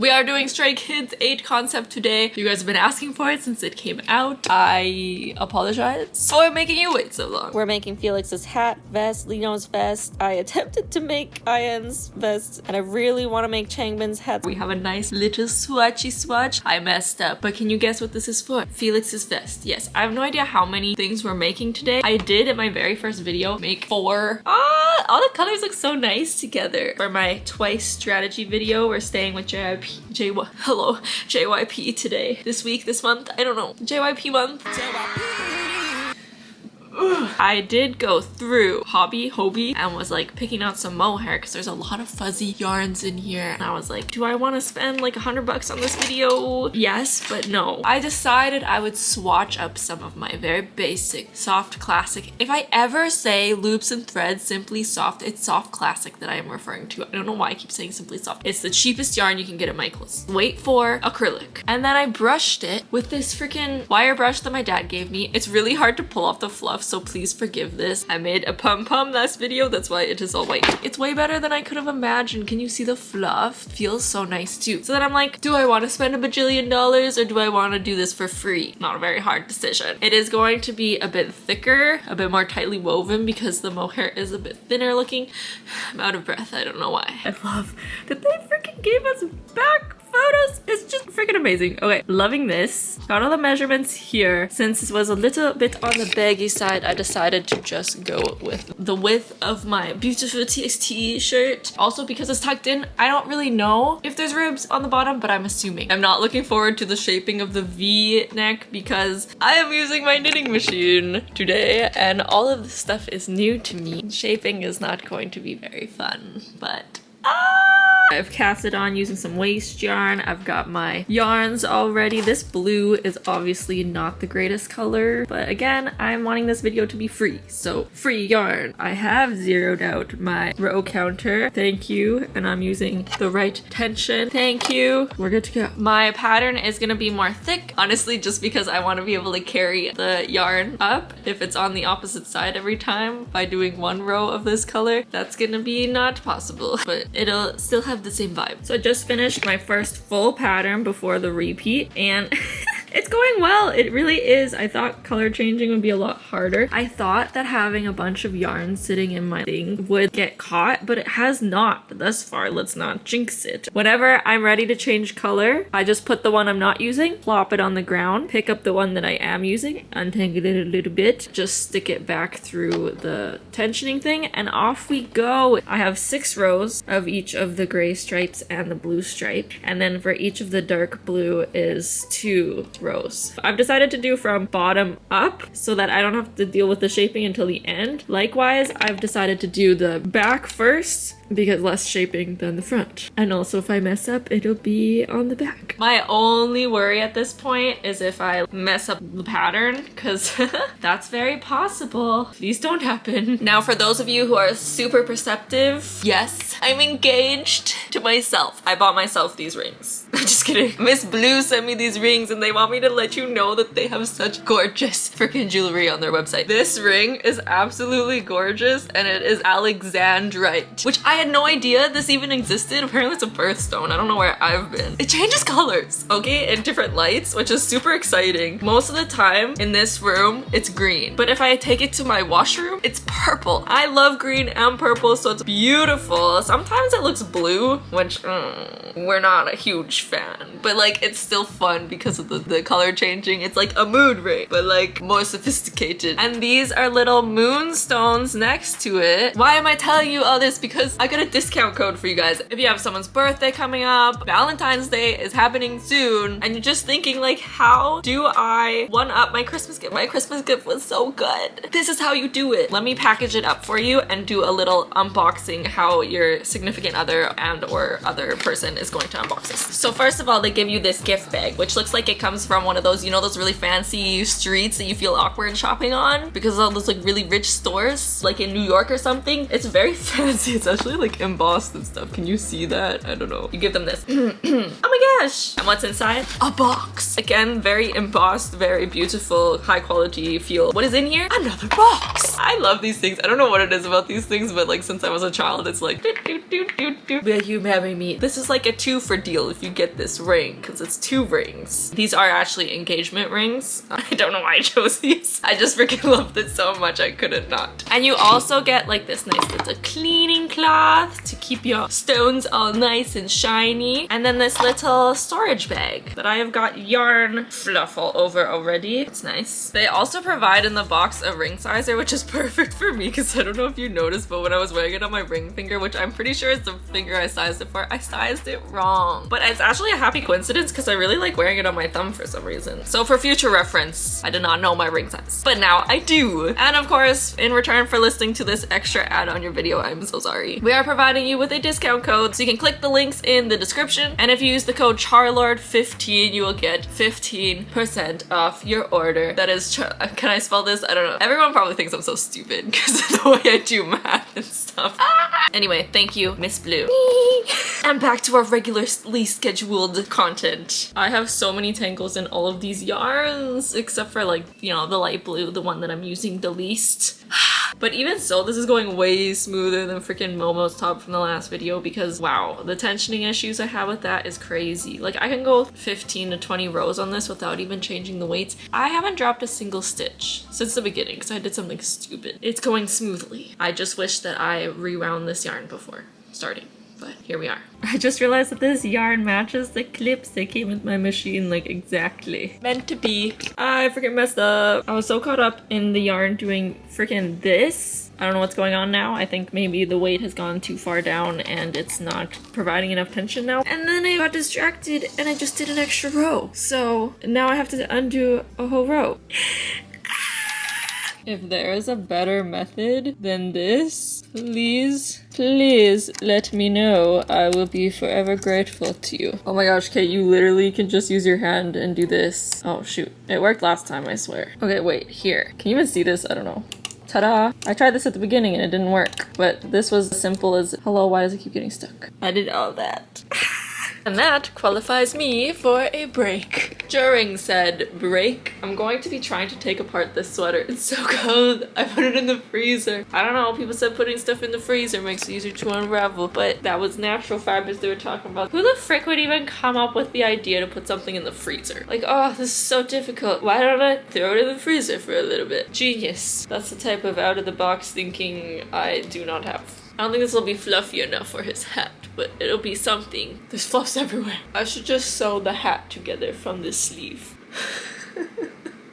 We are doing Stray Kids 8 concept today. You guys have been asking for it since it came out. I apologize for making you wait so long. We're making Felix's hat, vest, Leo's vest. I attempted to make Ian's vest, and I really want to make Changbin's hat. We have a nice little swatchy swatch. I messed up, but can you guess what this is for? Felix's vest. Yes, I have no idea how many things we're making today. I did in my very first video make 4. All the colors look so nice together. For my twice strategy video, we're staying with JYP today. This week, this month, I don't know. JYP month. I did go through Hobby and was like picking out some mohair because there's a lot of fuzzy yarns in here. And I was like, do I want to spend like $100 on this video? Yes, but no. I decided I would swatch up some of my very basic, soft classic. If I ever say loops and threads simply soft, it's soft classic that I am referring to. I don't know why I keep saying simply soft. It's the cheapest yarn you can get at Michael's. Wait for acrylic. And then I brushed it with this freaking wire brush that my dad gave me. It's really hard to pull off the fluff, so please forgive this. I made a pom-pom last video, that's why it is all white. It's way better than I could have imagined. Can you see the fluff? It feels so nice too. So then I'm like, do I want to spend $1 bajillion or do I want to do this for free? Not a very hard decision. It is going to be a bit thicker, a bit more tightly woven because the mohair is a bit thinner looking. I'm out of breath, I don't know why. I love that they freaking gave us back photos. It's just freaking amazing. Okay, loving this. Got all the measurements here. Since this was a little bit on the baggy side, I decided to just go with the width of my beautiful TXT shirt. Also, because it's tucked in, I don't really know if there's ribs on the bottom, but I'm assuming. I'm not looking forward to the shaping of the V neck because I am using my knitting machine today and all of this stuff is new to me. Shaping is not going to be very fun, but I've cast it on using some waste yarn. I've got my yarns already. This blue is obviously not the greatest color, but again, I'm wanting this video to be free, so free yarn. I have zeroed out my row counter. Thank you. And I'm using the right tension. Thank you. We're good to go. My pattern is gonna be more thick, honestly, just because I want to be able to carry the yarn up if it's on the opposite side every time by doing one row of this color. That's gonna be not possible, but it'll still have the same vibe. So I just finished my first full pattern before the repeat and it's going well. It really is. I thought color changing would be a lot harder. I thought that having a bunch of yarn sitting in my thing would get caught, but it has not thus far. Let's not jinx it. Whenever I'm ready to change color, I just put the one I'm not using, plop it on the ground, pick up the one that I am using, untangle it a little bit, just stick it back through the tensioning thing, and off we go. I have 6 rows of each of the gray stripes and the blue stripe, and then for each of the dark blue is 2 rows. I've decided to do from bottom up so that I don't have to deal with the shaping until the end. Likewise, I've decided to do the back first because less shaping than the front. And also if I mess up, it'll be on the back. My only worry at this point is if I mess up the pattern, because that's very possible. Please don't happen. Now for those of you who are super perceptive, yes, I'm engaged to myself. I bought myself these rings. I'm just kidding. MSBLUE sent me these rings and they want me to let you know that they have such gorgeous freaking jewelry on their website. This ring is absolutely gorgeous and it is Alexandrite, which I had no idea this even existed. Apparently it's a birthstone. I don't know where I've been. It changes colors, okay, in different lights, which is super exciting. Most of the time in this room, it's green. But if I take it to my washroom, it's purple. I love green and purple, so it's beautiful. Sometimes it looks blue, which we're not a huge fan. But like, it's still fun because of the color changing. It's like a mood ring, but like more sophisticated. And these are little moonstones next to it. Why am I telling you all this? Because I got a discount code for you guys. If you have someone's birthday coming up, Valentine's Day is happening soon, and you're just thinking like, how do I one-up my Christmas gift? My Christmas gift was so good. This is how you do it. Let me package it up for you and do a little unboxing how your significant other and or other person is going to unbox this. So first of all, they give you this gift bag, which looks like it comes from one of those, you know, those really fancy streets that you feel awkward shopping on because of all those like really rich stores, like in New York or something. It's very fancy. It's actually like embossed and stuff. Can you see that? I don't know. You give them this. Oh my gosh. And what's inside? A box. Again, very embossed, very beautiful, high quality feel. What is in here? Another box. I love these things. I don't know what it is about these things, but like since I was a child, it's like will you marry me? This is like a 2 for deal if you get this ring, because it's 2 rings. These are actually engagement rings. I don't know why I chose these. I just freaking loved it so much I couldn't not. And you also get like this nice little cleaning cloth to keep your stones all nice and shiny. And then this little storage bag that I have got yarn fluff all over already. It's nice. They also provide in the box a ring sizer, which is perfect for me because I don't know if you noticed, but when I was wearing it on my ring finger, which I'm pretty sure is the finger I sized it for, I sized it wrong. But it's actually a happy coincidence because I really like wearing it on my thumb for some reason. So for future reference, I did not know my ring size, but now I do. And of course, in return for listening to this extra ad on your video, I'm so sorry. We are providing you with a discount code, so you can click the links in the description. And if you use the code CHARLORD15, you will get 15% off your order. That is, can I spell this? I don't know. Everyone probably thinks I'm so stupid because of the way I do math and stuff. Anyway, thank you, Miss Blue. And back to our regularly scheduled content. I have so many tangles in all of these yarns, except for like, you know, the light blue, the one that I'm using the least. But even so, this is going way smoother than freaking Momo's top from the last video because wow, the tensioning issues I have with that is crazy. Like I can go 15 to 20 rows on this without even changing the weights. I haven't dropped a single stitch since the beginning because I did something stupid. It's going smoothly. I just wish that I rewound this yarn before starting. But here we are. I just realized that this yarn matches the clips that came with my machine, like exactly. Meant to be. I freaking messed up. I was so caught up in the yarn doing freaking this. I don't know what's going on now. I think maybe the weight has gone too far down and it's not providing enough tension now. And then I got distracted and I just did an extra row. So now I have to undo a whole row. If there is a better method than this, please let me know. I will be forever grateful to you. Oh my gosh, Kate, you literally can just use your hand and do this. Oh shoot, it worked last time, I swear. Okay, wait, here. Can you even see this? I don't know. Ta-da! I tried this at the beginning and it didn't work, but this was as simple as, hello, why does it keep getting stuck? I did all that. And that qualifies me for a break. During said break, I'm going to be trying to take apart this sweater. It's so cold. I put it in the freezer. I don't know, people said putting stuff in the freezer makes it easier to unravel, but that was natural fibers they were talking about. Who the frick would even come up with the idea to put something in the freezer? Like, oh, this is so difficult. Why don't I throw it in the freezer for a little bit? Genius. That's the type of out-of-the-box thinking I do not have. I don't think this will be fluffy enough for his hat, but it'll be something. There's fluffs everywhere. I should just sew the hat together from this sleeve.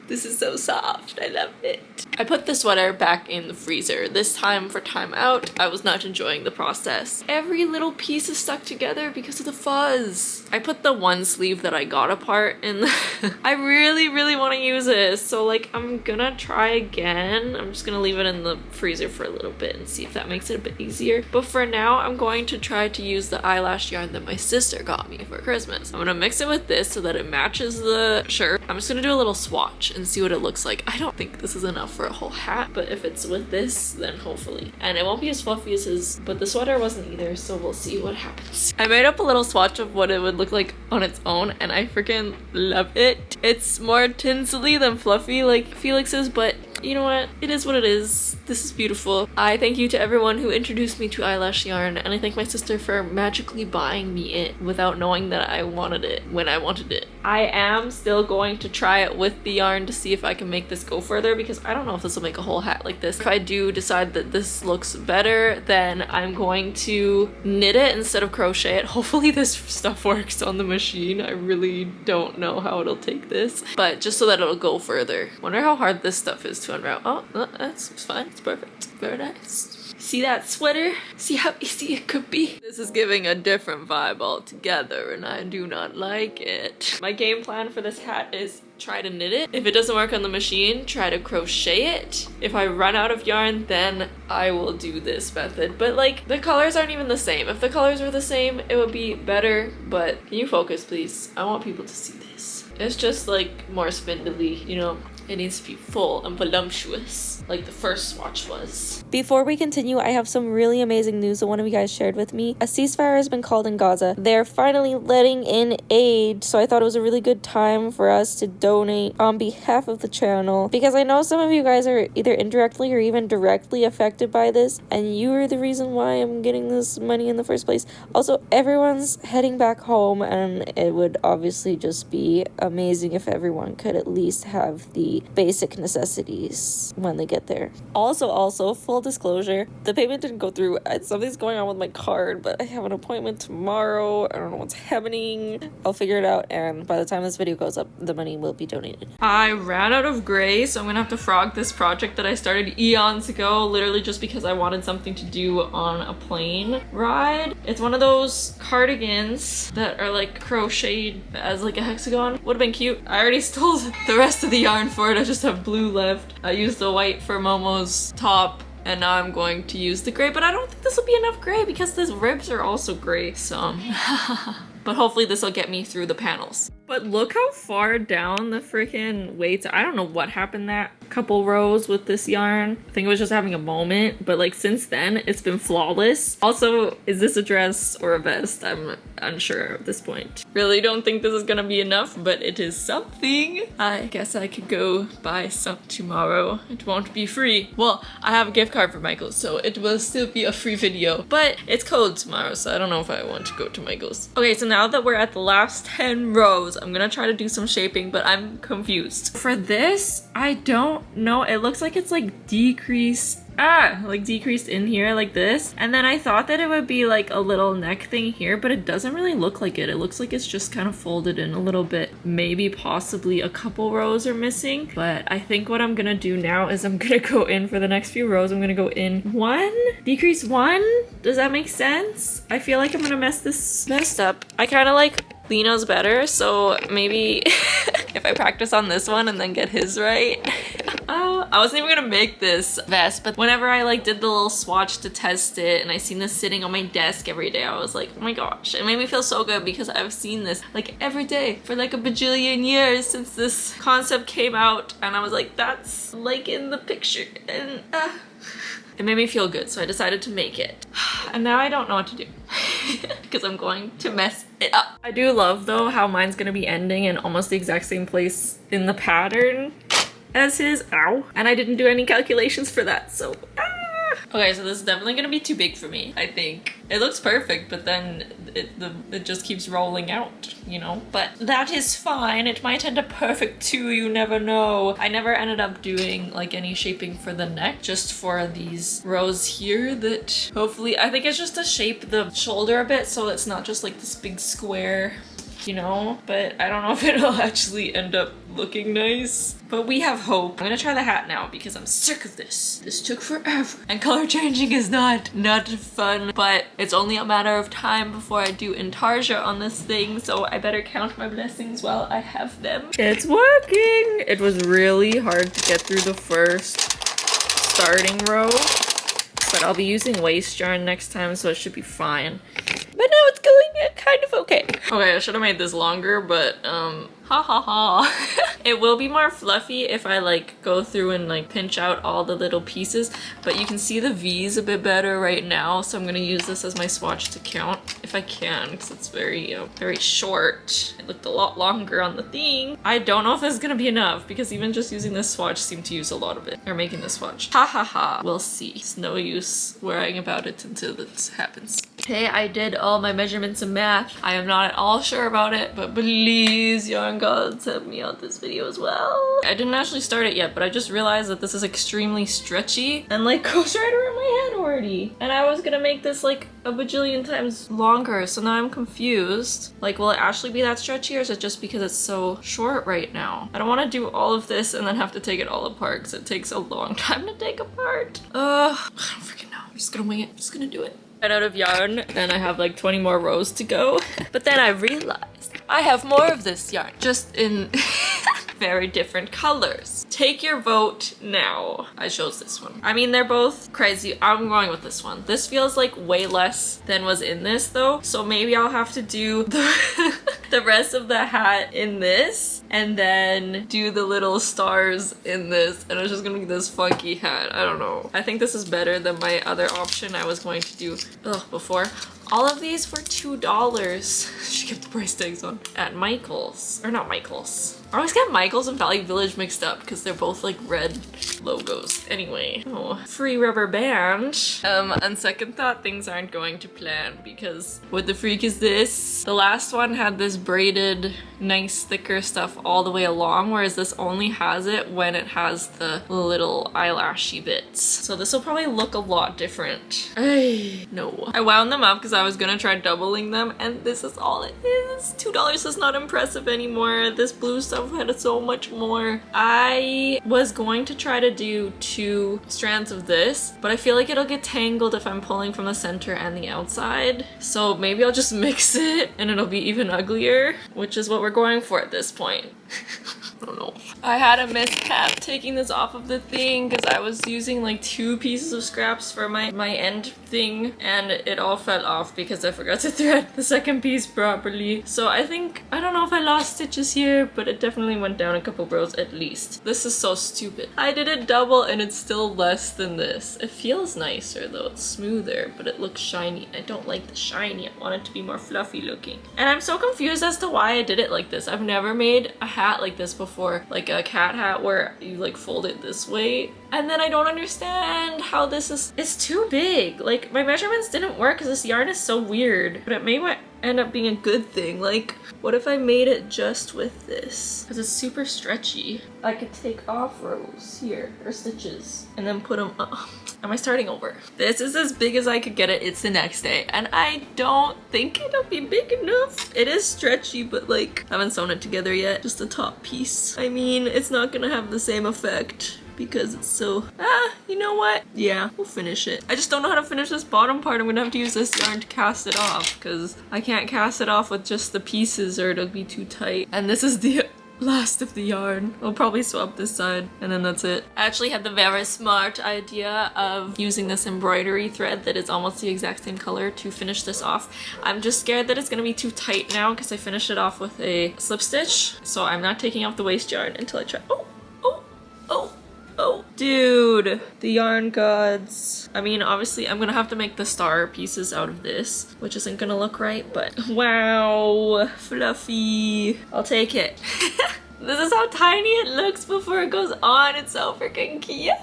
This is so soft. I love it. I put the sweater back in the freezer. This time for time out, I was not enjoying the process. Every little piece is stuck together because of the fuzz. I put the one sleeve that I got apart in the I really want to use this. So like, I'm gonna try again. I'm just gonna leave it in the freezer for a little bit and see if that makes it a bit easier. But for now, I'm going to try to use the eyelash yarn that my sister got me for Christmas. I'm gonna mix it with this so that it matches the shirt. I'm just gonna do a little swatch and see what it looks like. I don't think this is enough for a whole hat, but if it's with this, then hopefully. And it won't be as fluffy as his, but the sweater wasn't either, so we'll see what happens. I made up a little swatch of what it would look like on its own, and I freaking love it. It's more tinselly than fluffy like Felix's, but you know what? It is what it is. This is beautiful. I thank you to everyone who introduced me to eyelash yarn, and I thank my sister for magically buying me it without knowing that I wanted it when I wanted it. I am still going to try it with the yarn to see if I can make this go further, because I don't know if this will make a whole hat like this. If I do decide that this looks better, then I'm going to knit it instead of crochet it. Hopefully this stuff works on the machine. I really don't know how it'll take this, but just so that it'll go further. Wonder how hard this stuff is to unravel. Oh, that's fine. It's perfect. Very nice. See that sweater? See how easy it could be? This is giving a different vibe altogether, and I do not like it. My game plan for this hat is try to knit it. If it doesn't work on the machine, try to crochet it. If I run out of yarn, then I will do this method. But like, the colors aren't even the same. If the colors were the same, it would be better, but can you focus, please? I want people to see this. It's just like more spindly, you know? It needs to be full and voluptuous, like the first swatch was. Before we continue, I have some really amazing news that one of you guys shared with me. A ceasefire has been called in Gaza. They're finally letting in aid, so I thought it was a really good time for us to donate on behalf of the channel, because I know some of you guys are either indirectly or even directly affected by this, and you are the reason why I'm getting this money in the first place. Also, everyone's heading back home, and it would obviously just be amazing if everyone could at least have the basic necessities when they get there. Also, full disclosure, the payment didn't go through. Something's going on with my card, but I have an appointment tomorrow. I don't know what's happening. I'll figure it out, and by the time this video goes up, the money will be donated. I ran out of gray, so I'm gonna have to frog this project that I started eons ago, literally just because I wanted something to do on a plane ride. It's one of those cardigans that are like crocheted as like a hexagon. Would have been cute. I already stole the rest of the yarn for it. I just have blue left. I used the white for Momo's top, and now I'm going to use the gray, but I don't think this will be enough gray because the ribs are also gray, so but hopefully this will get me through the panels. But look how far down the freaking weights. I don't know what happened that couple rows with this yarn. I think it was just having a moment, but like since then it's been flawless. Also, is this a dress or a vest? I'm unsure at this point. Really don't think this is gonna be enough, but it is something. I guess I could go buy some tomorrow. It won't be free. Well, I have a gift card for Michael's, so it will still be a free video, but it's cold tomorrow, so I don't know if I want to go to Michael's. Okay, so now that we're at the last 10 rows, I'm gonna try to do some shaping, but I'm confused. For this, I don't know. It looks like it's like decreased. Like decreased in here like this. And then I thought that it would be like a little neck thing here, but it doesn't really look like it. It looks like it's just kind of folded in a little bit. Maybe possibly a couple rows are missing, but I think what I'm gonna do now is I'm gonna go in for the next few rows. I'm gonna go in one, decrease one. Does that make sense? I feel like I'm gonna mess this messed up. I kind of like Lino's better, so maybe if I practice on this one and then get his right. I wasn't even gonna make this vest, but whenever I like did the little swatch to test it and I seen this sitting on my desk every day, I was like, oh my gosh, it made me feel so good because I've seen this like every day for like a bajillion years since this concept came out, and I was like, that's like in the picture, and it made me feel good, so I decided to make it. And now I don't know what to do because I'm going to mess it up. I do love though how mine's gonna be ending in almost the exact same place in the pattern as his. Ow. And I didn't do any calculations for that, so okay, so this is definitely gonna be too big for me, I think. It looks perfect, but then it just keeps rolling out, you know? But that is fine. It might end up perfect too, you never know. I never ended up doing like any shaping for the neck, just for these rows here that hopefully, I think it's just to shape the shoulder a bit so it's not just like this big square, you know? But I don't know if it'll actually end up looking nice. But we have hope. I'm gonna try the hat now because I'm sick of this. This took forever. And color changing is not fun, but it's only a matter of time before I do intarsia on this thing, so I better count my blessings while I have them. It's working! It was really hard to get through the first starting row, but I'll be using waist yarn next time, so it should be fine. But now it's going kind of okay. Okay, I should have made this longer, but ha ha ha. It will be more fluffy if I like go through and like pinch out all the little pieces, but you can see the V's a bit better right now, so I'm gonna use this as my swatch to count if I can, because it's very very short. It looked a lot longer on the thing. I don't know if this is gonna be enough because even just using this swatch seemed to use a lot of it, or making this swatch. Ha ha ha. We'll see. It's no use worrying about it until it happens. Okay, I did all my measurements and math. I am not at all sure about it, but please, yarn gods, help me out this video as well. I didn't actually start it yet, but I just realized that this is extremely stretchy and like goes right around my head already. And I was gonna make this like a bajillion times longer, so now I'm confused. Like, will it actually be that stretchy, or is it just because it's so short right now? I don't want to do all of this and then have to take it all apart because it takes a long time to take apart. I don't freaking know. I'm just gonna wing it. I'm just gonna do it. Ran out of yarn, and I have like 20 more rows to go. But then I realized I have more of this yarn, just in very different colors. Take your vote now. I chose this one. I mean, they're both crazy. I'm going with this one. This feels like way less than was in this though, so maybe I'll have to do the rest of the hat in this and then do the little stars in this, and it's just gonna be this funky hat. I don't know. I think this is better than my other option I was going to do before. All of these were $2. She kept the price tags on. At Michael's. Or not Michael's. I always get Michael's and Valley Village mixed up because they're both like red logos. Anyway. Oh, free rubber band. On second thought, things aren't going to plan because what the freak is this? The last one had this braided, nice thicker stuff all the way along, whereas this only has it when it has the little eyelashy bits. So this will probably look a lot different. No. I wound them up because I was gonna try doubling them, and this is all it is. $2 is not impressive anymore. This blue stuff had so much more. I was going to try to do 2 strands of this, but I feel like it'll get tangled if I'm pulling from the center and the outside. So maybe I'll just mix it and it'll be even uglier, which is what we're going for at this point. I don't know. I had a mishap taking this off of the thing because I was using like 2 pieces of scraps for my end thing, and it all fell off because I forgot to thread the second piece properly. So I don't know if I lost stitches here, but it definitely went down a couple rows at least. This is so stupid. I did it double and it's still less than this. It feels nicer though, it's smoother, but it looks shiny. I don't like the shiny, I want it to be more fluffy looking. And I'm so confused as to why I did it like this. I've never made a hat like this before, like a cat hat where you like fold it this way. And then I don't understand how this is, it's too big. Like my measurements didn't work because this yarn is so weird, but it may end up being a good thing. Like what if I made it just with this? Because it's super stretchy. I could take off rows here, or stitches, and then put them up. Am I starting over? This is as big as I could get it. It's the next day, and I don't think it'll be big enough. It is stretchy, but like I haven't sewn it together yet. Just the top piece. I mean, it's not gonna have the same effect because it's so, you know what? Yeah, we'll finish it. I just don't know how to finish this bottom part. I'm gonna have to use this yarn to cast it off because I can't cast it off with just the pieces or it'll be too tight. And this is the last of the yarn. I'll probably swap this side and then that's it. I actually had the very smart idea of using this embroidery thread that is almost the exact same color to finish this off. I'm just scared that it's gonna be too tight now because I finished it off with a slip stitch. So I'm not taking off the waste yarn until I try. Oh, dude, the yarn gods. I mean, obviously I'm gonna have to make the star pieces out of this, which isn't gonna look right, but wow, fluffy. I'll take it. This is how tiny it looks before it goes on. It's so freaking cute.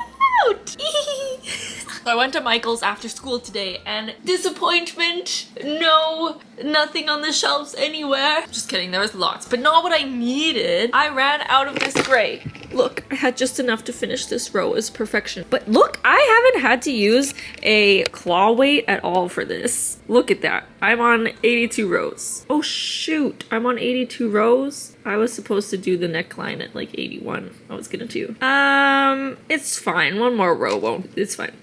So I went to Michael's after school today and disappointment. No, nothing on the shelves anywhere. Just kidding, there was lots, but not what I needed. I ran out of this gray. Look, I had just enough to finish this row as perfection. But look, I haven't had to use a claw weight at all for this. Look at that. I'm on 82 rows. Oh shoot, I'm on 82 rows. I was supposed to do the neckline at like 81. I was gonna do. It's fine. One more row won't. It's fine.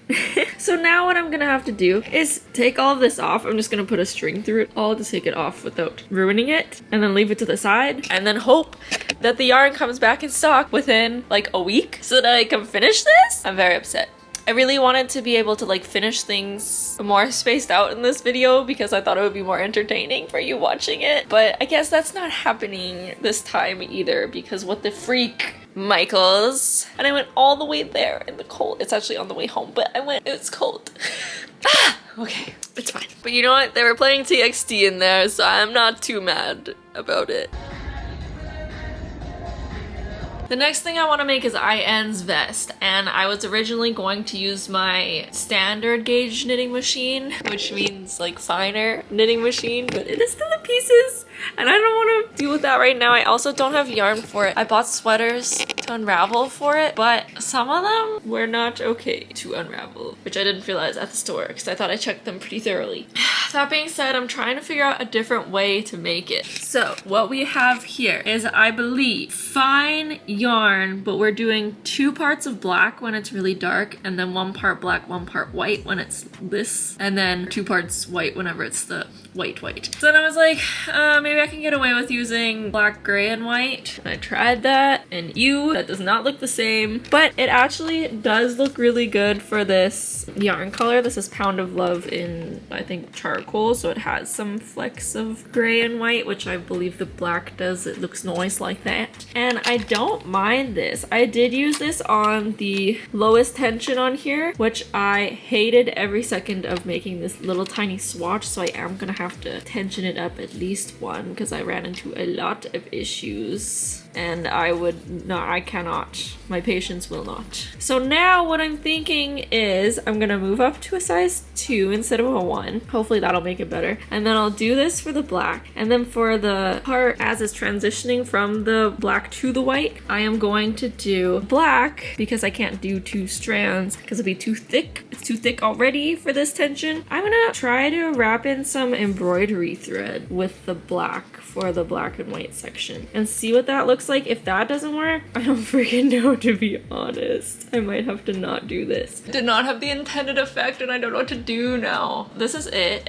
So now what I'm gonna have to do is take all of this off. I'm just gonna put a string through it all to take it off without ruining it, and then leave it to the side, and then hope that the yarn comes back in stock within like a week so that I can finish this. I'm very upset. I really wanted to be able to like finish things more spaced out in this video because I thought it would be more entertaining for you watching it. But I guess that's not happening this time either because what the freak, Michael's. And I went all the way there in the cold. It's actually on the way home, but it's cold. Okay, it's fine. But you know what? They were playing TXT in there, so I'm not too mad about it. The next thing I want to make is IN's vest, and I was originally going to use my standard gauge knitting machine, which means like finer knitting machine, but it is still in pieces and I don't want to deal with that right now. I also don't have yarn for it. I bought sweaters to unravel for it, but some of them were not okay to unravel, which I didn't realize at the store because I thought I checked them pretty thoroughly. That being said, I'm trying to figure out a different way to make it. So what we have here is, I believe, fine yarn, but we're doing 2 parts of black when it's really dark, and then 1 part black, 1 part white when it's this, and then 2 parts white whenever it's the white. So then I was like, maybe maybe I can get away with using black, gray, and white. I tried that, and that does not look the same, but it actually does look really good for this yarn color. This is Pound of Love in, I think, charcoal, so it has some flecks of gray and white, which I believe the black does. It looks nice like that, and I don't mind this. I did use this on the lowest tension on here, which I hated every second of making this little tiny swatch, so I am gonna have to tension it up at least one because I ran into a lot of issues. And I cannot. My patience will not. So now what I'm thinking is I'm gonna move up to a size 2 instead of a 1. Hopefully that'll make it better. And then I'll do this for the black. And then for the part as it's transitioning from the black to the white, I am going to do black because I can't do 2 strands because it'll be too thick. It's too thick already for this tension. I'm gonna try to wrap in some embroidery thread with the black for the black and white section and see what that looks like. If that doesn't work, I don't freaking know, to be honest. I might have to not do this. Did not have the intended effect and I don't know what to do now. This is it.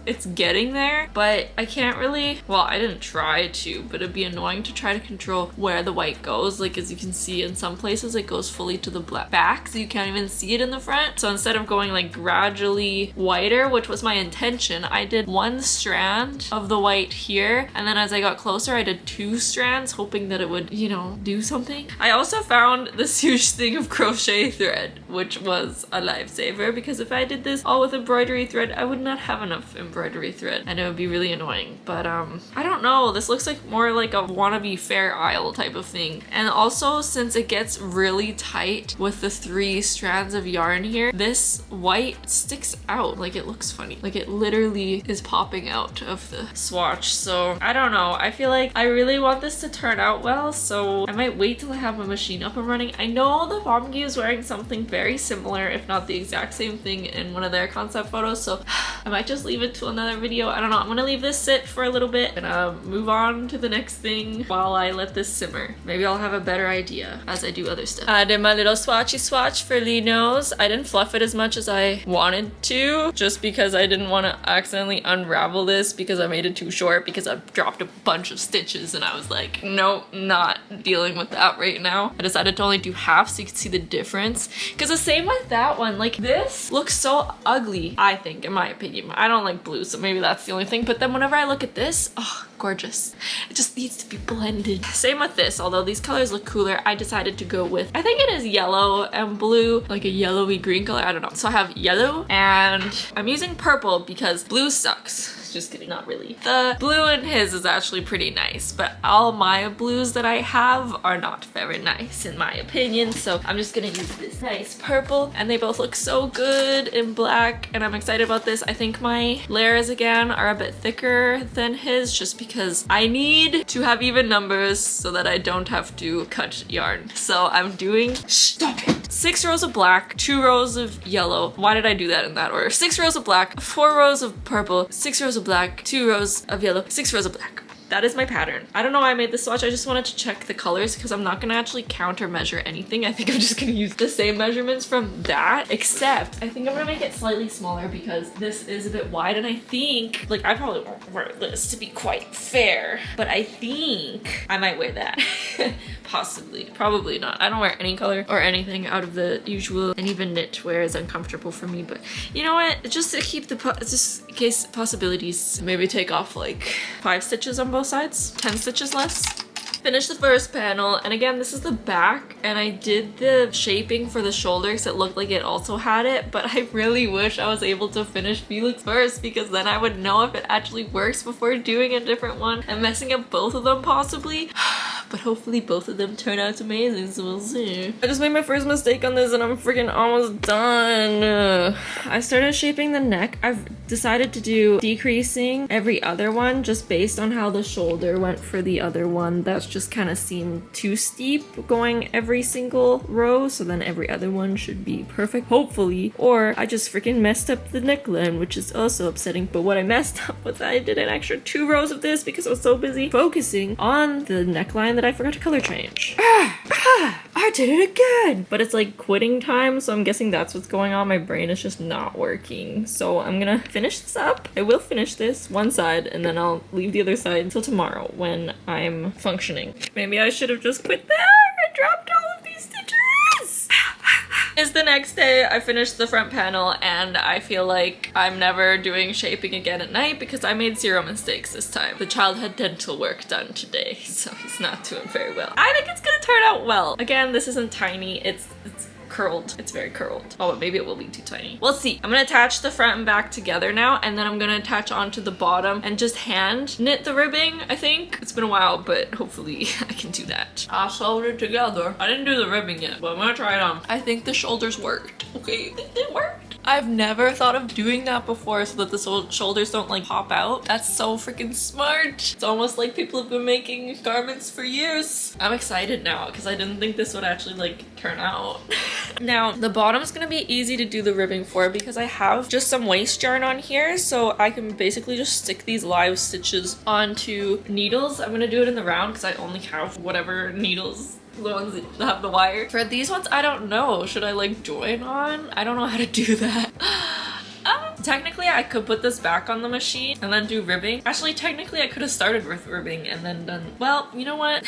It's getting there, but I can't really, well, I didn't try to, but it'd be annoying to try to control where the white goes. Like, as you can see in some places, it goes fully to the back, so you can't even see it in the front. So instead of going like gradually whiter, which was my intention, I did 1 strand of the white here, and then as I got closer, I did 2 strands, hoping that it would, you know, do something. I also found this huge thing of crochet thread, which was a lifesaver, because if I did this all with embroidery thread, I would not have enough embroidery thread and it would be really annoying. But I don't know, this looks like more like a wannabe Fair Isle type of thing. And also, since it gets really tight with the 3 strands of yarn here, this white sticks out. Like, it looks funny, like it literally is popping out of the swatch. So I don't know, I feel like I really want this to turn out well, so I might wait till I have my machine up and running. I know the Pomgi is wearing something very similar, if not the exact same thing, in one of their concept photos, so I might just leave it to another video. I don't know, I'm gonna leave this sit for a little bit and move on to the next thing while I let this simmer. Maybe I'll have a better idea as I do other stuff. I did my little swatchy swatch for Lee nose. I didn't fluff it as much as I wanted to, just because I didn't want to accidentally unravel this because I made it too short, because I dropped a bunch of stitches and I was like, nope, not dealing with that right now. I decided to only do half so you can see the difference, because the same with that one, like this looks so ugly, I think, in my opinion. I don't like blue, so maybe that's the only thing, but then whenever I look at this, oh, gorgeous. It just needs to be blended. Same with this, although these colors look cooler, I decided to go with, I think it is yellow and blue, like a yellowy green color, I don't know. So I have yellow and I'm using purple because blue sucks. Just kidding, not really. The blue in his is actually pretty nice, but all my blues that I have are not very nice in my opinion, so I'm just gonna use this nice purple, and they both look so good in black, and I'm excited about this. I think my layers again are a bit thicker than his, just because I need to have even numbers so that I don't have to cut yarn. So I'm doing, stop it, 6 rows of black, 2 rows of yellow. Why did I do that in that order? 6 rows of black, 4 rows of purple, 6 rows of black, 2 rows of yellow, 6 rows of black. That is my pattern. I don't know why I made this swatch. I just wanted to check the colors because I'm not gonna actually count or measure anything. I think I'm just gonna use the same measurements from that, except I think I'm gonna make it slightly smaller because this is a bit wide, and I think, like, I probably won't wear this to be quite fair, but I think I might wear that. Possibly, probably not. I don't wear any color or anything out of the usual, and even knitwear is uncomfortable for me, but you know what? Just to keep the, just in case possibilities, maybe take off like 5 stitches on both sides, 10 stitches less. Finished the first panel, and again, this is the back, and I did the shaping for the shoulder because it looked like it also had it, but I really wish I was able to finish Felix first, because then I would know if it actually works before doing a different one and messing up both of them possibly. But hopefully both of them turn out amazing, so we'll see. I just made my first mistake on this and I'm freaking almost done. I started shaping the neck. I've decided to do decreasing every other one just based on how the shoulder went for the other one. That's just kind of seemed too steep going every single row, so then every other one should be perfect, hopefully. Or I just freaking messed up the neckline, which is also upsetting. But what I messed up was I did an extra 2 rows of this because I was so busy focusing on the neckline that that I forgot to color change. I did it again! But it's like quitting time, so I'm guessing that's what's going on. My brain is just not working. So I'm gonna finish this up. I will finish this one side, and then I'll leave the other side until tomorrow when I'm functioning. Maybe I should have just quit there and dropped all of these stitches! It's the next day. I finished the front panel, and I feel like I'm never doing shaping again at night because I made 0 mistakes this time. The child had dental work done today, so he's not doing very well. I think it's gonna turn out well. Again, this isn't tiny. It's curled. It's very curled. Oh, but maybe it will be too tiny. We'll see. I'm gonna attach the front and back together now, and then I'm gonna attach onto the bottom and just hand knit the ribbing, I think. It's been a while, but hopefully I can do that. I'll sew it together. I didn't do the ribbing yet, but I'm gonna try it on. I think the shoulders worked. Okay, it worked. I've never thought of doing that before so that the shoulders don't like pop out. That's so freaking smart. It's almost like people have been making garments for years. I'm excited now because I didn't think this would actually like turn out. Now, the bottom's gonna be easy to do the ribbing for because I have just some waste yarn on here, so I can basically just stick these live stitches onto needles. I'm gonna do it in the round because I only have whatever needles, the ones that have the wire. For these ones, I don't know. Should I like join on? I don't know how to do that. Technically, I could put this back on the machine and then do ribbing. Actually, technically, I could have started with ribbing and then done... Well, you know what?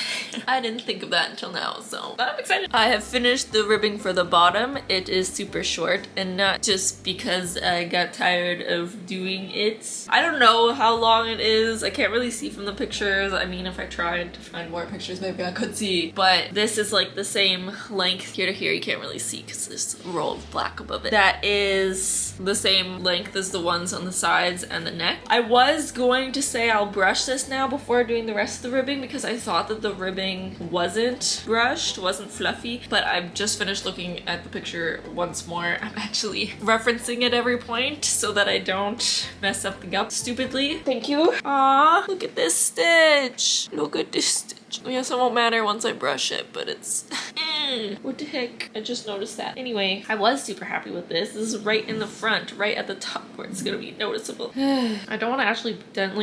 I didn't think of that until now, so I'm excited. I have finished the ribbing for the bottom. It is super short, and not just because I got tired of doing it. I don't know how long it is. I can't really see from the pictures. I mean, if I tried to find more pictures, maybe I could see. But this is like the same length here to here. You can't really see because there's a roll of black above it. That is the same length as the ones on the sides and the neck. I was going to say I'll brush this now before doing the rest of the ribbing because I thought that the ribbing wasn't brushed, wasn't fluffy, but I've just finished looking at the picture once more. I'm actually referencing at every point so that I don't mess something up stupidly. Thank you. Aw, look at this stitch. Look at this stitch. I guess it won't matter once I brush it, but it's... what the heck? I just noticed that. Anyway, I was super happy with this. This is right in the front, right at the top where it's gonna be noticeable. I don't want to actually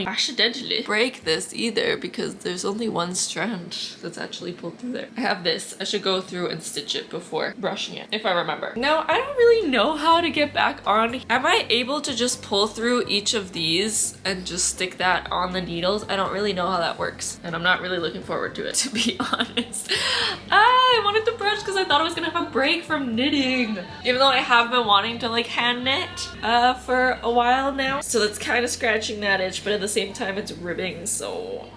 accidentally break this either because there's only one strand that's actually pulled through there. I have this. I should go through and stitch it before brushing it, if I remember. Now, I don't really know how to get back on. Am I able to just pull through each of these and just stick that on the needles? I don't really know how that works, and I'm not really looking forward to it, to be honest. I wanted to brush because I thought I was gonna have a break from knitting, even though I have been wanting to like hand knit for a while now, so that's kind of scratching that itch, but at the same time it's ribbing, so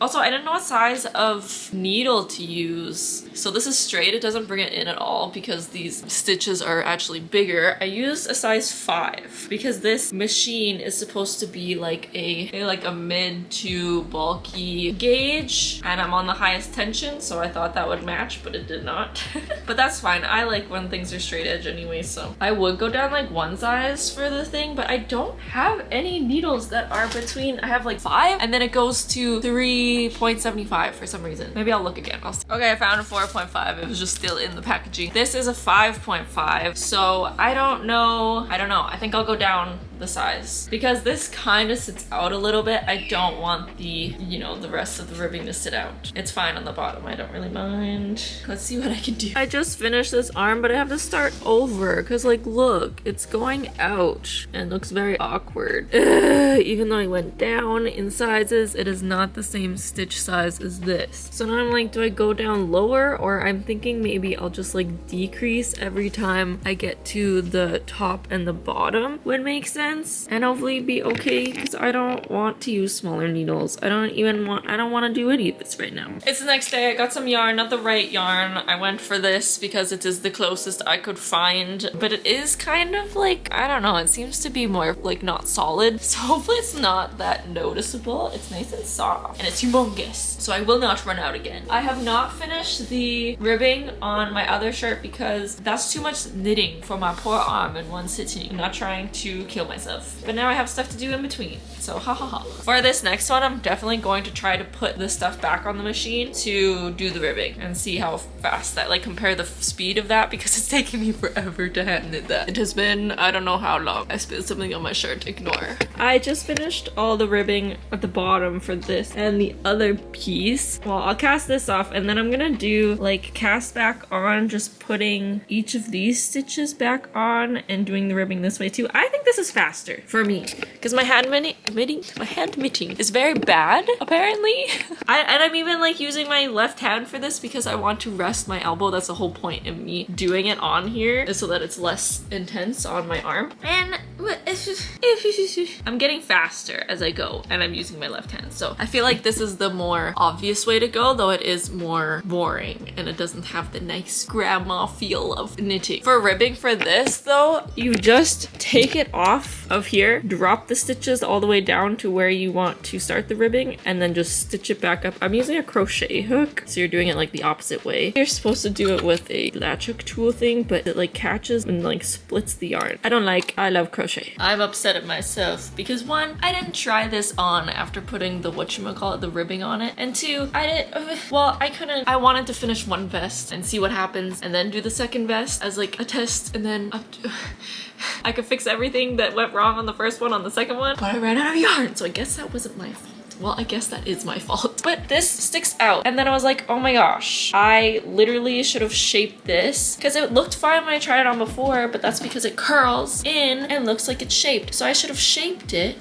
Also, I didn't know what size of needle to use. So this is straight, it doesn't bring it in at all because these stitches are actually bigger. I used a size 5 because this machine is supposed to be like a mid to bulky gauge, and I'm on the highest tension, so I thought that would match, but it did not. But that's fine. I like when things are straight edge anyway, so I would go down like one size for the thing, but I don't have any needles that are between. I have like 5 and then it goes to 3.75 for some reason. Maybe I'll look again. Okay, I found a 4.5. It was just still in the packaging. This is a 5.5, so I don't know. I think I'll go down the size because this kind of sits out a little bit. I don't want the rest of the ribbing to sit out. It's fine on the bottom. I don't really mind. Let's see what I can do. I just finished this arm, but I have to start over because like look, it's going out and looks very awkward. Even though I went down in sizes, it is not the same stitch size as this. So now I'm like, do I go down lower, or I'm thinking maybe I'll just like decrease every time I get to the top and the bottom would make sense. And hopefully be okay because I don't want to use smaller needles. I don't want to do any of this right now. It's the next day. I got some yarn, not the right yarn. I went for this because it is the closest I could find, but it is kind of like, I don't know, it seems to be more like not solid, so hopefully it's not that noticeable. It's nice and soft and it's humongous, so I will not run out again. I have not finished the ribbing on my other shirt because that's too much knitting for my poor arm in one sitting. I'm not trying to kill myself. myself. But now I have stuff to do in between, so ha ha ha. For this next one, I'm definitely going to try to put the stuff back on the machine to do the ribbing and see how fast that, like compare the speed of that, because it's taking me forever to hand knit that. It has been, I don't know how long. I spilled something on my shirt, ignore. I just finished all the ribbing at the bottom for this and the other piece. Well, I'll cast this off and then I'm gonna do like cast back on, just putting each of these stitches back on and doing the ribbing this way too. I think this is faster for me because my hand knitting is very bad apparently. And I'm even like using my left hand for this because I want to rest my elbow. That's the whole point in me doing it on here, is so that it's less intense on my arm. And it's just I'm getting faster as I go and I'm using my left hand. So I feel like this is the more obvious way to go, though it is more boring and it doesn't have the nice grandma feel of knitting. For ribbing for this though, you just take it off of here, drop the stitches all the way down to where you want to start the ribbing, and then just stitch it back up. I'm using a crochet hook, so you're doing it like the opposite way. You're supposed to do it with a latch hook tool thing, but it like catches and like splits the yarn. I love crochet. I'm upset at myself because one, I didn't try this on after putting the whatchamacallit, the ribbing on it, and two, I wanted to finish one vest and see what happens and then do the second vest as like a test, and then I could fix everything that went wrong on the first one on the second one, but I ran out of yarn, so I guess that wasn't my fault. Well, I guess that is my fault. But this sticks out. And then I was like, oh my gosh, I literally should have shaped this, because it looked fine when I tried it on before, but that's because it curls in and looks like it's shaped. So I should have shaped it.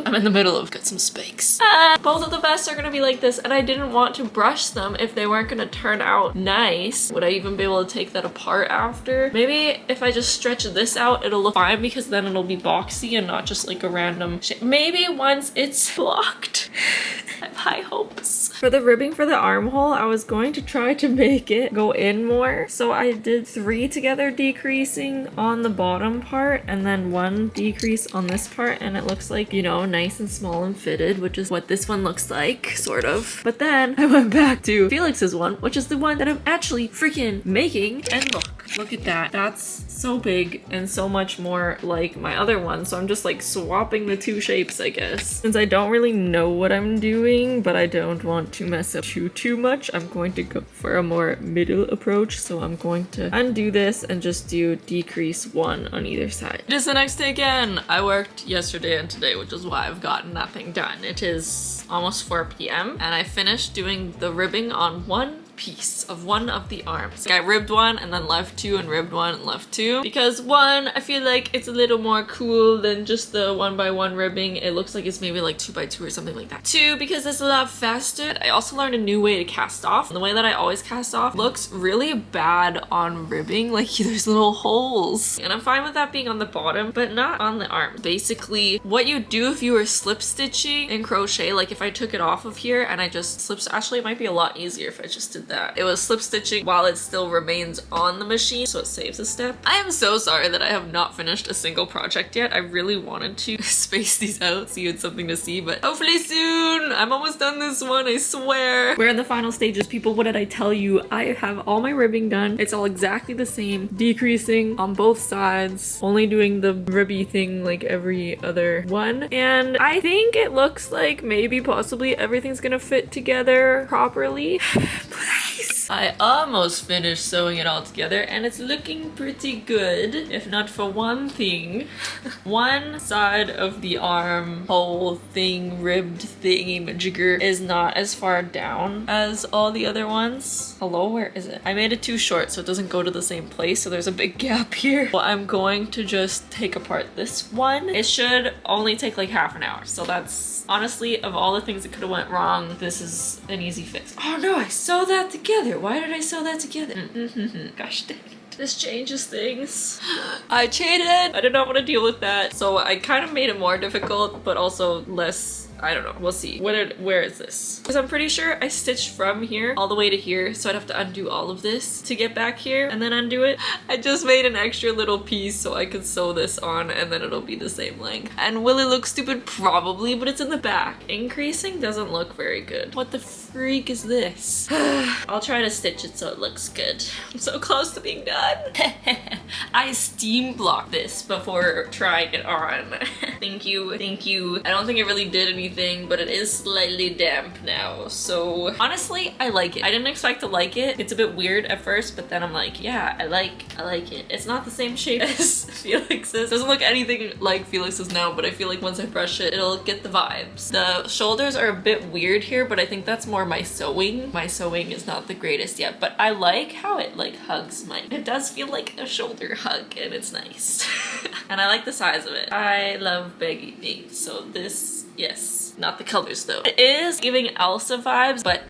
I'm in the middle of got some spikes. Both of the vests are gonna be like this, and I didn't want to brush them if they weren't gonna turn out nice. Would I even be able to take that apart after? Maybe if I just stretch this out, it'll look fine, because then it'll be boxy and not just like a random shape. Maybe once it's blocked. I have high hopes. For the ribbing for the armhole, I was going to try to make it go in more. So I did 3 together decreasing on the bottom part and then 1 decrease on this part, and it looks like, you know, nice and small and fitted, which is what this one looks like, sort of. But then I went back to Felix's one, which is the one that I'm actually freaking making, and look at that. That's so big and so much more like my other one, so I'm just like swapping the 2 shapes, I guess. Since I don't really know what I'm doing, but I don't want to mess up too much, I'm going to go for a more middle approach. So I'm going to undo this and just do decrease 1 on either side. It is the next day again. I worked yesterday and today, which is why I've gotten nothing done. It is almost 4 p.m. and I finished doing the ribbing on one piece of one of the arms. Like I ribbed one and then left 2 and ribbed 1 and left 2, because 1, I feel like it's a little more cool than just the 1x1 ribbing. It looks like it's maybe like 2x2 or something like that. 2, because it's a lot faster. I also learned a new way to cast off. The way that I always cast off looks really bad on ribbing, like there's little holes, and I'm fine with that being on the bottom but not on the arm. Basically what you do if you were slip stitching in crochet, like if I took it off of here and I just actually it might be a lot easier if I just did that. It was slip stitching while it still remains on the machine, so it saves a step. I am so sorry that I have not finished a single project yet. I really wanted to space these out so you had something to see, but hopefully soon. I'm almost done this one, I swear. We're in the final stages, people. What did I tell you? I have all my ribbing done. It's all exactly the same, decreasing on both sides, only doing the ribby thing like every other one, and I think it looks like maybe possibly everything's gonna fit together properly. I almost finished sewing it all together and it's looking pretty good, if not for one thing. One side of the arm hole thing, ribbed thingy majigger, is not as far down as all the other ones. Hello, where is it? I made it too short so it doesn't go to the same place, so there's a big gap here. Well, I'm going to just take apart this one. It should only take like half an hour, so that's honestly, of all the things that could have went wrong, this is an easy fix. Oh no, I sewed that together. Why did I sew that together? Gosh dang it. This changes things. I cheated. I did not want to deal with that. So I kind of made it more difficult, but also less I don't know. We'll see. Where is this? Because I'm pretty sure I stitched from here all the way to here, so I'd have to undo all of this to get back here and then undo it. I just made an extra little piece so I could sew this on and then it'll be the same length. And will it look stupid? Probably, but it's in the back. Increasing doesn't look very good. What the freak is this? I'll try to stitch it so it looks good. I'm so close to being done. I steam blocked this before trying it on. Thank you, thank you. I don't think it really did anything, but it is slightly damp now. So honestly, I like it. I didn't expect to like it. It's a bit weird at first, but then I'm like, yeah, I like it. It's not the same shape as Felix's. Doesn't look anything like Felix's now, but I feel like once I brush it, it'll get the vibes. The shoulders are a bit weird here, but I think that's more my sewing. My sewing is not the greatest yet, but I like how it like hugs mine. It does feel like a shoulder hug and it's nice. And I like the size of it. I love baggy things, so this, yes. Not the colors though. It is giving Elsa vibes, but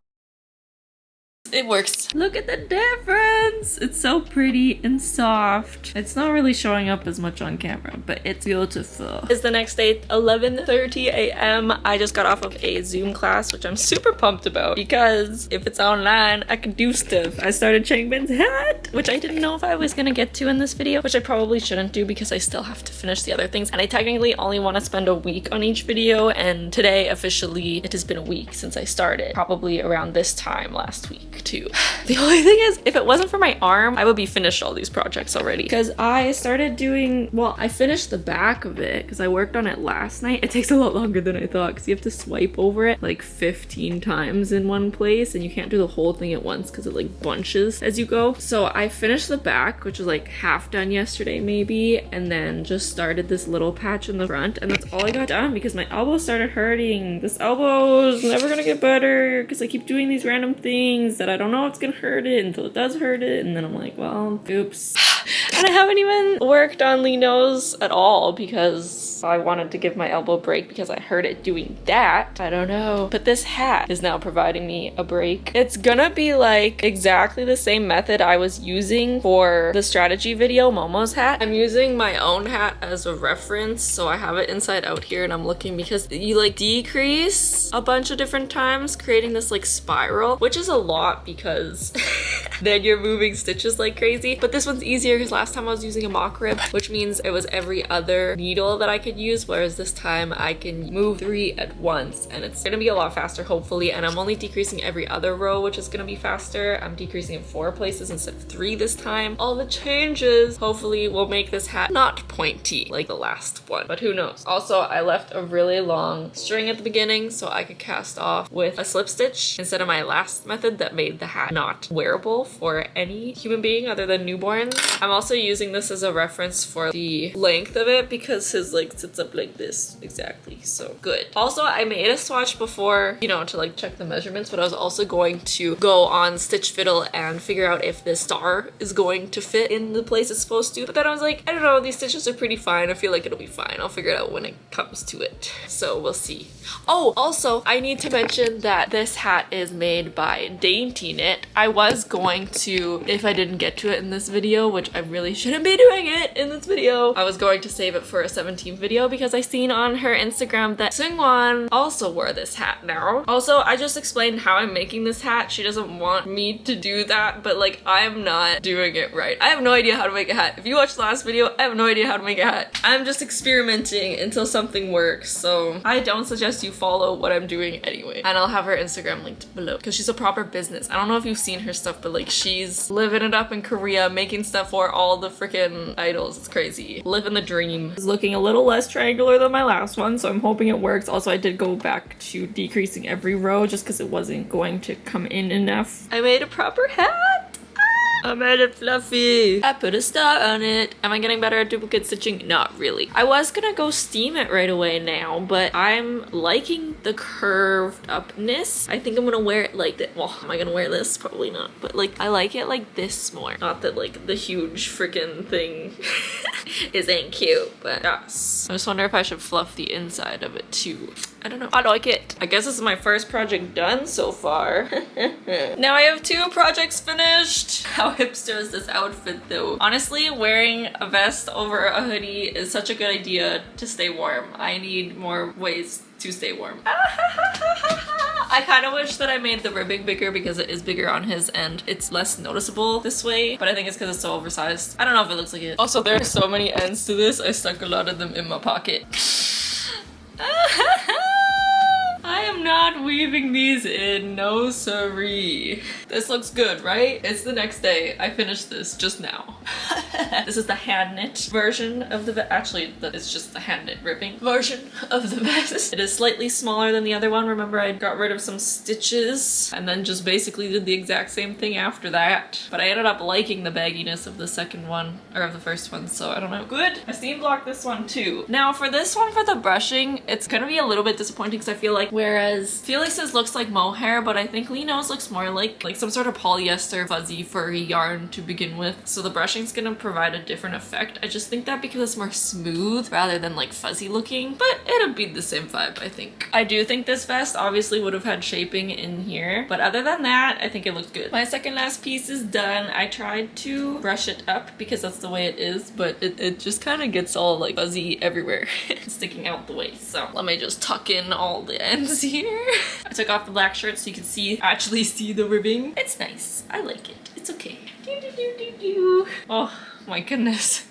it works. Look at the difference. It's so pretty and soft. It's not really showing up as much on camera, but it's beautiful. It's the next day, 11:30 a.m. I just got off of a Zoom class, which I'm super pumped about because if it's online, I can do stuff. I started Changbin's hat, which I didn't know if I was gonna get to in this video, which I probably shouldn't do because I still have to finish the other things. And I technically only want to spend a week on each video. And today, officially, it has been a week since I started, probably around this time last week. Too. The only thing is, if it wasn't for my arm, I would be finished all these projects already. Because I started doing, well, I finished the back of it because I worked on it last night. It takes a lot longer than I thought because you have to swipe over it like 15 times in one place and you can't do the whole thing at once because it like bunches as you go. So I finished the back, which was like half done yesterday maybe, and then just started this little patch in the front, and that's all I got done because my elbow started hurting. This elbow is never gonna get better because I keep doing these random things that I don't know it's gonna hurt it until it does hurt it, and then I'm like, well, oops. And I haven't even worked on Lino's at all because I wanted to give my elbow a break because I heard it doing that. I don't know. But this hat is now providing me a break. It's gonna be like exactly the same method I was using for the strategy video, Momo's hat. I'm using my own hat as a reference, so I have it inside out here and I'm looking because you like decrease a bunch of different times, creating this like spiral, which is a lot because then you're moving stitches like crazy. But this one's easier because last time I was using a mock rib, which means it was every other needle that I could use, whereas this time I can move 3 at once and it's gonna be a lot faster hopefully. And I'm only decreasing every other row, which is gonna be faster. I'm decreasing in 4 places instead of 3 this time. All the changes hopefully will make this hat not pointy like the last one, but who knows. Also, I left a really long string at the beginning so I could cast off with a slip stitch instead of my last method that made the hat not wearable for any human being other than newborns. I'm also using this as a reference for the length of it because his like sits up like this exactly, so good. Also, I made a swatch before, you know, to like check the measurements, but I was also going to go on Stitch Fiddle and figure out if this star is going to fit in the place it's supposed to. But then I was like, I don't know, these stitches are pretty fine. I feel like it'll be fine. I'll figure it out when it comes to it. So we'll see. Oh, also, I need to mention that this hat is made by Dainty Knit. I was going to, if I didn't get to it in this video, which I really shouldn't be doing it in this video, I was going to save it for a 17th video because I seen on her Instagram that jeonghan also wore this hat now. Also, I just explained how I'm making this hat. She doesn't want me to do that, but like I'm not doing it right. I have no idea how to make a hat. If you watched the last video, I have no idea how to make a hat. I'm just experimenting until something works, so I don't suggest you follow what I'm doing anyway. And I'll have her Instagram linked below because she's a proper business. I don't know if you've seen her stuff, but like she's living it up in Korea, making stuff for all the freaking idols. It's crazy. Living the dream. It's looking a little less triangular than my last one, so I'm hoping it works. Also, I did go back to decreasing every row just because it wasn't going to come in enough. I made a proper hat! I made it fluffy. I put a star on it. Am I getting better at duplicate stitching? Not really. I was gonna go steam it right away now, but I'm liking the curved upness. I think I'm gonna wear it like that. Well, am I gonna wear this? Probably not. But like, I like it like this more. Not that like the huge freaking thing isn't cute, but yes. I just wonder if I should fluff the inside of it too. I don't know. I like it. I guess this is my first project done so far. Now I have 2 projects finished. How hipster is this outfit though? Honestly, wearing a vest over a hoodie is such a good idea to stay warm. I need more ways to stay warm. I kind of wish that I made the ribbing bigger because it is bigger on his end. It's less noticeable this way, but I think it's because it's so oversized. I don't know if it looks like it. Also, there are so many ends to this. I stuck a lot of them in my pocket. I am not weaving these in, no siree. This looks good, right? It's the next day. I finished this just now. This is the hand knit version of the vest. Actually, it's just the hand knit ribbing version of the vest. It is slightly smaller than the other one. Remember, I got rid of some stitches and then just basically did the exact same thing after that. But I ended up liking the bagginess of the second one, or of the first one, so I don't know. Good. I seam blocked this one too. Now for this one, for the brushing, it's gonna be a little bit disappointing because I feel like whereas Felix's looks like mohair, but I think Minho's looks more like some sort of polyester fuzzy furry yarn to begin with. So the brushing's gonna provide a different effect. I just think that because it's more smooth rather than like fuzzy looking, but it'll be the same vibe, I think. I do think this vest obviously would have had shaping in here, but other than that, I think it looks good. My second last piece is done. I tried to brush it up because that's the way it is, but it just kind of gets all like fuzzy everywhere, sticking out the way. So let me just tuck in all the ends here. I took off the black shirt so you can actually see the ribbing. It's nice. I like it. It's okay. Oh my goodness.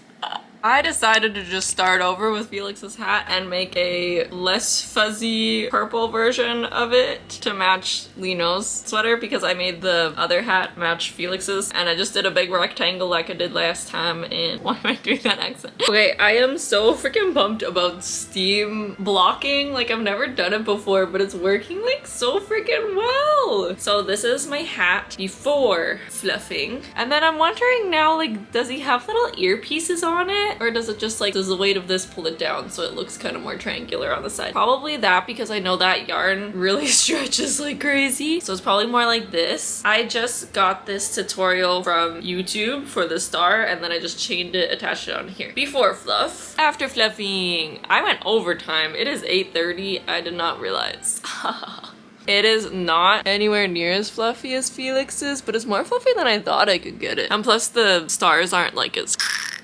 I decided to just start over with Felix's hat and make a less fuzzy purple version of it to match Lino's sweater because I made the other hat match Felix's, and I just did a big rectangle like I did last time. And why am I doing that accent? Okay, I am so freaking pumped about steam blocking. Like, I've never done it before, but it's working like so freaking well. So this is my hat before fluffing, and then I'm wondering now, like, does he have little earpieces on it? Or does it just like, does the weight of this pull it down so it looks kind of more triangular on the side? Probably that, because I know that yarn really stretches like crazy. So it's probably more like this. I just got this tutorial from YouTube for the star, and then I just chained it, attached it on here. Before fluff. After fluffing. I went overtime. It is 8:30. I did not realize. It is not anywhere near as fluffy as Felix's, but it's more fluffy than I thought I could get it. And plus the stars aren't like as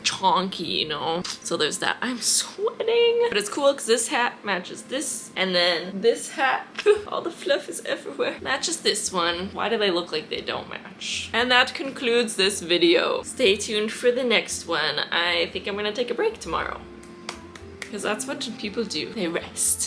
chonky, you know? So there's that. I'm sweating. But it's cool because this hat matches this, and then this hat, all the fluff is everywhere, matches this one. Why do they look like they don't match? And that concludes this video. Stay tuned for the next one. I think I'm gonna take a break tomorrow, because that's what people do. They rest.